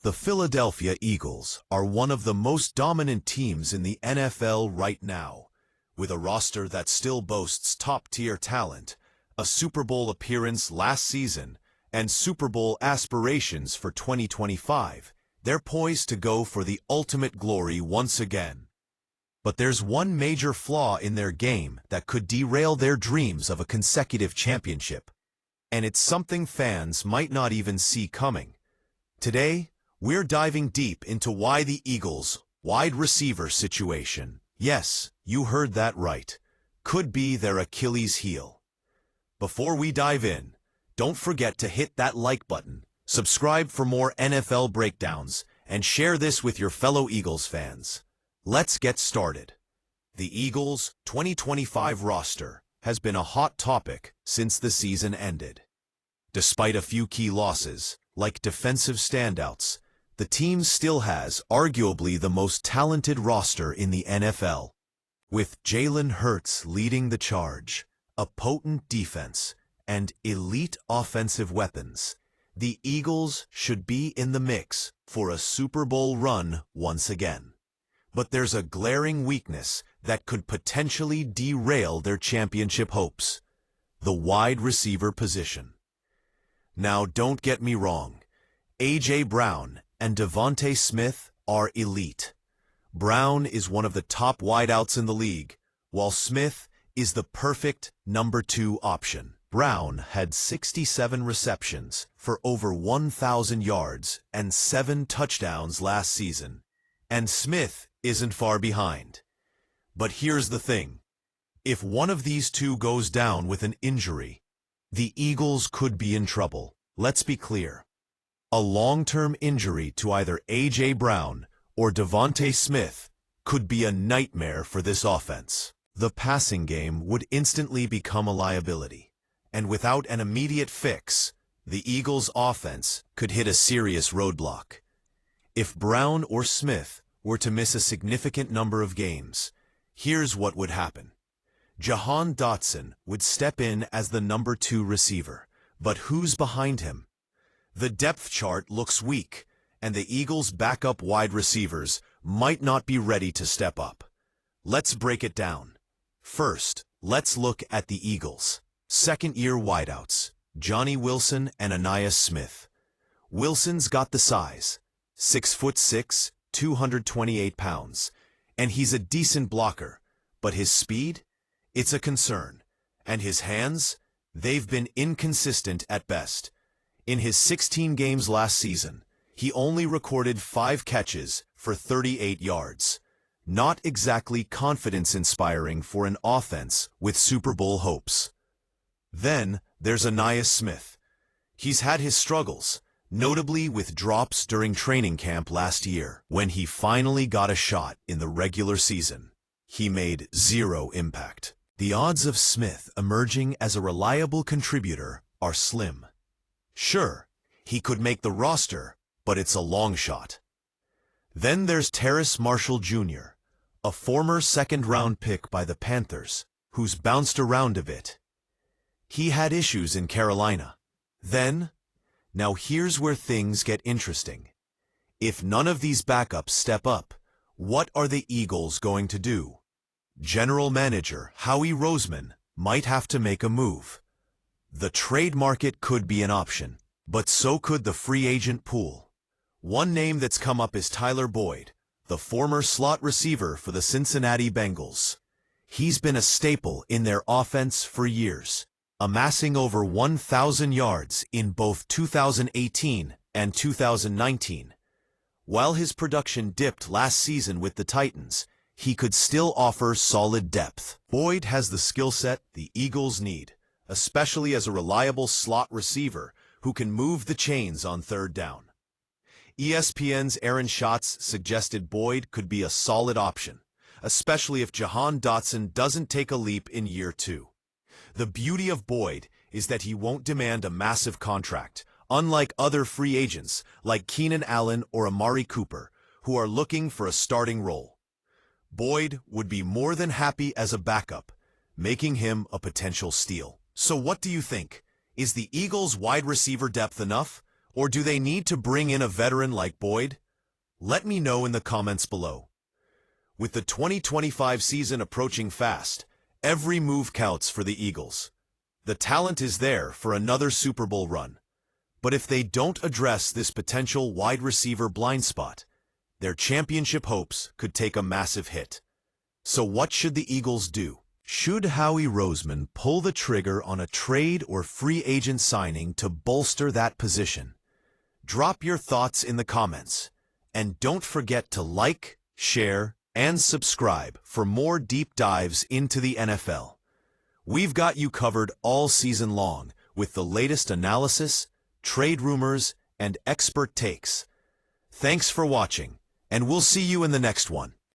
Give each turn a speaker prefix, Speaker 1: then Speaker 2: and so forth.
Speaker 1: The Philadelphia Eagles are one of the most dominant teams in the NFL right now, with a roster that still boasts top-tier talent, a Super Bowl appearance last season, and Super Bowl aspirations for 2025. They're poised to go for the ultimate glory once again. But there's one major flaw in their game that could derail their dreams of a consecutive championship. And it's something fans might not even see coming. Today, we're diving deep into why the Eagles' wide receiver situation, yes, you heard that right, could be their Achilles heel. Before we dive in, don't forget to hit that like button, subscribe for more NFL breakdowns, and share this with your fellow Eagles fans. Let's get started. The Eagles' 2025 roster has been a hot topic since the season ended. Despite a few key losses, like defensive standouts, the team still has arguably the most talented roster in the NFL. With Jalen Hurts leading the charge, a potent defense, and elite offensive weapons, the Eagles should be in the mix for a Super Bowl run once again. But there's a glaring weakness that could potentially derail their championship hopes: the wide receiver position. Now, don't get me wrong. J.Brown and DeVonta Smith are elite. Brown is one of the top wideouts in the league, while Smith is the perfect number 2 option. Brown had 67 receptions for over 1,000 yards and 7 touchdowns last season, and Smith isn't far behind. But here's the thing. If one of these two goes down with an injury, the Eagles could be in trouble. Let's be clear. A long-term injury to either J.Brown or DeVonta Smith could be a nightmare for this offense. The passing game would instantly become a liability, and without an immediate fix, the Eagles' offense could hit a serious roadblock. If Brown or Smith were to miss a significant number of games, here's what would happen. Jahan Dotson would step in as the number 2 receiver, but who's behind him? The depth chart looks weak, and the Eagles' backup wide receivers might not be ready to step up. Let's break it down. First, let's look at the Eagles' second-year wideouts, Johnny Wilson and Ainias Smith. Wilson's got the size, 6'6", 228 pounds, and he's a decent blocker, but his speed? It's a concern. And his hands? They've been inconsistent at best. In his 16 games last season, he only recorded 5 catches for 38 yards. Not exactly confidence-inspiring for an offense with Super Bowl hopes. Then there's Ainias Smith. He's had his struggles, notably with drops during training camp last year. When he finally got a shot in the regular season, he made 0 impact. The odds of Smith emerging as a reliable contributor are slim. Sure, he could make the roster, but it's a long shot. Then there's Terrace Marshall Jr., a former second-round pick by the Panthers, who's bounced around a bit. He had issues in Carolina. Now here's where things get interesting. If none of these backups step up, what are the Eagles going to do? General Manager Howie Roseman might have to make a move. The trade market could be an option, but so could the free agent pool. One name that's come up is Tyler Boyd, the former slot receiver for the Cincinnati Bengals. He's been a staple in their offense for years, amassing over 1,000 yards in both 2018 and 2019. While his production dipped last season with the Titans, he could still offer solid depth. Boyd has the skill set the Eagles need, especially as a reliable slot receiver who can move the chains on third down. ESPN's Aaron Schatz suggested Boyd could be a solid option, especially if Jahan Dotson doesn't take a leap in year 2. The beauty of Boyd is that he won't demand a massive contract, unlike other free agents like Keenan Allen or Amari Cooper, who are looking for a starting role. Boyd would be more than happy as a backup, making him a potential steal. So what do you think? Is the Eagles' wide receiver depth enough, Or do they need to bring in a veteran like Boyd? Let me know in the comments below. With the 2025 season approaching fast, every move counts for the Eagles. The talent is there for another Super Bowl run. But if they don't address this potential wide receiver blind spot, their championship hopes could take a massive hit. So what should the Eagles do? Should Howie Roseman pull the trigger on a trade or free agent signing to bolster that position? Drop your thoughts in the comments. And don't forget to like, share, and subscribe for more deep dives into the NFL. We've got you covered all season long with the latest analysis, trade rumors, and expert takes. Thanks for watching, and we'll see you in the next one.